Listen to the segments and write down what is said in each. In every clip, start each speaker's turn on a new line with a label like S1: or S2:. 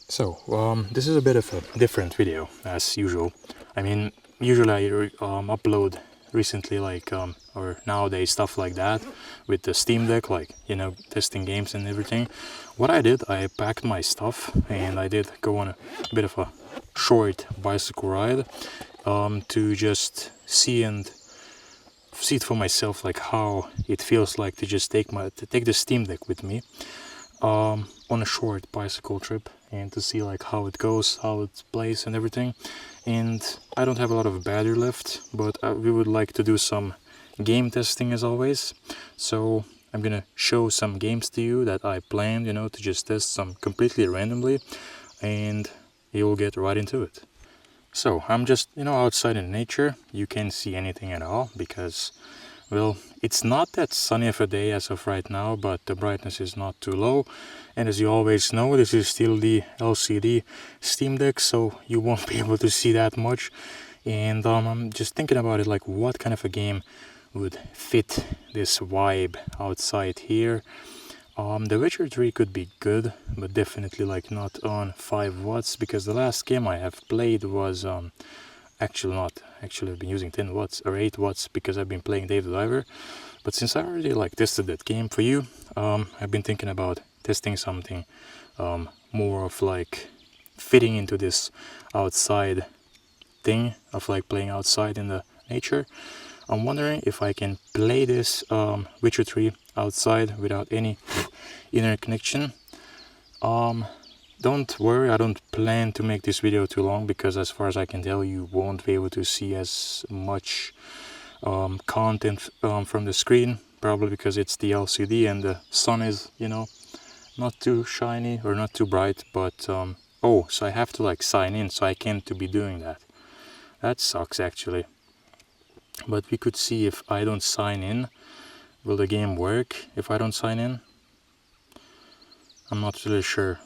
S1: This is a bit of a different video as usual. I mean, usually I upload recently or nowadays stuff like that with the Steam Deck, like, testing games and everything. What I did, I packed my stuff and I did go on a bit of a short bicycle ride to just see it for myself, like how it feels like to just take the Steam Deck with me on a short bicycle trip and to see like how it goes, how it plays and everything. And I don't have a lot of battery left, but we would like to do some game testing as always. So I'm gonna show some games to you that I planned, to just test some completely randomly, and you'll get right into it. So I'm just, outside in nature. You can't see anything at all because, well, it's not that sunny of a day as of right now, but the brightness is not too low. And as you always know, this is still the LCD Steam Deck, so you won't be able to see that much. And I'm just thinking about it, like what kind of a game would fit this vibe outside here. The Witcher 3 could be good, but definitely like not on 5 watts, because the last game I have played was actually not. Actually, I've been using 10 watts or 8 watts because I've been playing Dave the Diver. But since I already like tested that game for you, I've been thinking about testing something more of like fitting into this outside thing of like playing outside in the nature. I'm wondering if I can play this Witcher 3 outside without any internet connection. Don't worry, I don't plan to make this video too long, because as far as I can tell, you won't be able to see as much content from the screen, probably because it's the LCD and the sun is, not too shiny or not too bright. But oh, so I have to like sign in, so I can't to be doing that. That sucks actually. But we could see if I don't sign in. Will the game work if I don't sign in? I'm not really sure.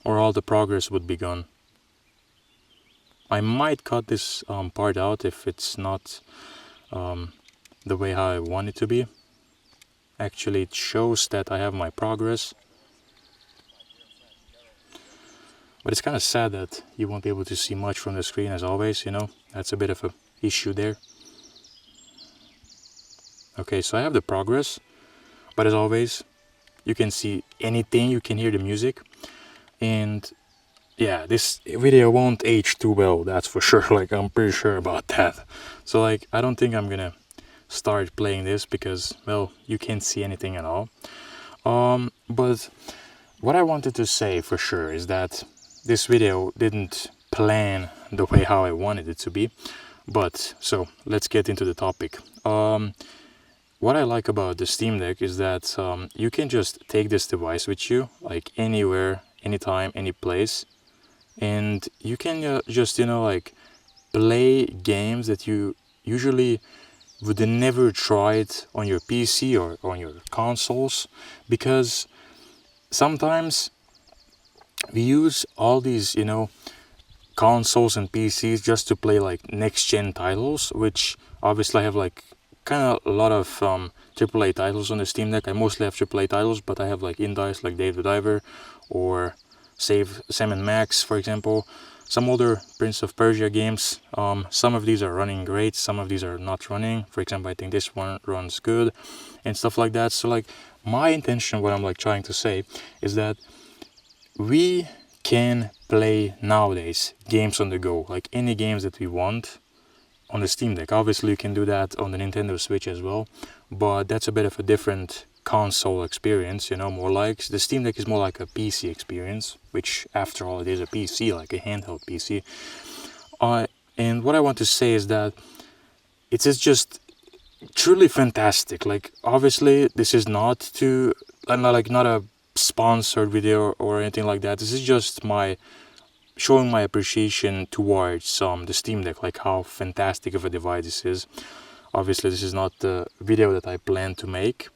S1: Or all the progress would be gone. I might cut this part out if it's not the way how I want it to be. Actually, it shows that I have my progress. But it's kind of sad that you won't be able to see much from the screen as always, That's a bit of an issue there. Okay, so I have the progress, but as always, you can see anything, you can hear the music. And yeah, this video won't age too well, that's for sure. Like, I'm pretty sure about that. So like, I don't think I'm gonna start playing this because, well, you can't see anything at all. But what I wanted to say for sure is that this video didn't plan the way how I wanted it to be. But so let's get into the topic. What I like about the Steam Deck is that you can just take this device with you, like anywhere, anytime, any place, and you can just like play games that you usually would never try it on your PC or on your consoles, because sometimes we use all these consoles and PCs just to play like next gen titles, which obviously have like kind of a lot of AAA titles on the Steam Deck. I mostly have AAA titles, but I have like indies like Dave the Diver or Sam & Max, for example. Some older Prince of Persia games. Some of these are running great, some of these are not running. For example, I think this one runs good and stuff like that. So like, my intention, what I'm like trying to say, is that we can play nowadays games on the go, like any games that we want on the Steam Deck. Obviously you can do that on the Nintendo Switch as well, but that's a bit of a different console experience, more like the Steam Deck is more like a PC experience, which after all it is a PC, like a handheld PC. And what I want to say is that it is just truly fantastic. Like, obviously this is not a sponsored video or anything like that. This is just my showing my appreciation towards the Steam Deck, like how fantastic of a device this is. Obviously this is not the video that I plan to make,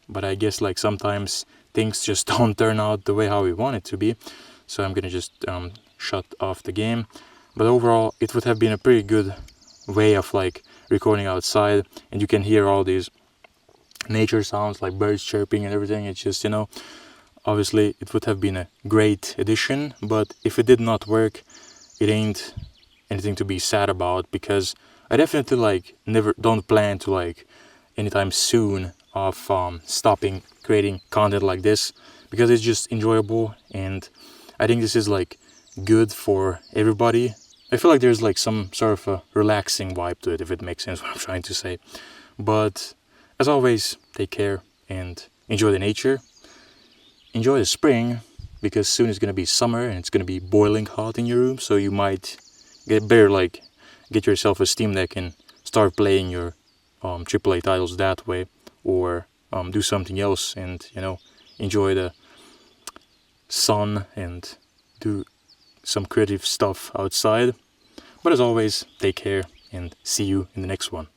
S1: but I guess like sometimes things just don't turn out the way how we want it to be, so I'm gonna just shut off the game. But overall it would have been a pretty good way of like recording outside, and you can hear all these nature sounds like birds chirping and everything. It's just Obviously, it would have been a great addition, but if it did not work, it ain't anything to be sad about, because I definitely like never don't plan to like anytime soon of stopping creating content like this, because it's just enjoyable, and I think this is like good for everybody. I feel like there's like some sort of a relaxing vibe to it, if it makes sense what I'm trying to say. But as always, take care and enjoy the nature. Enjoy the spring, because soon it's gonna be summer and it's gonna be boiling hot in your room, so you might get yourself a Steam Deck and start playing your AAA titles that way, or do something else and enjoy the sun and do some creative stuff outside. But as always, take care and see you in the next one.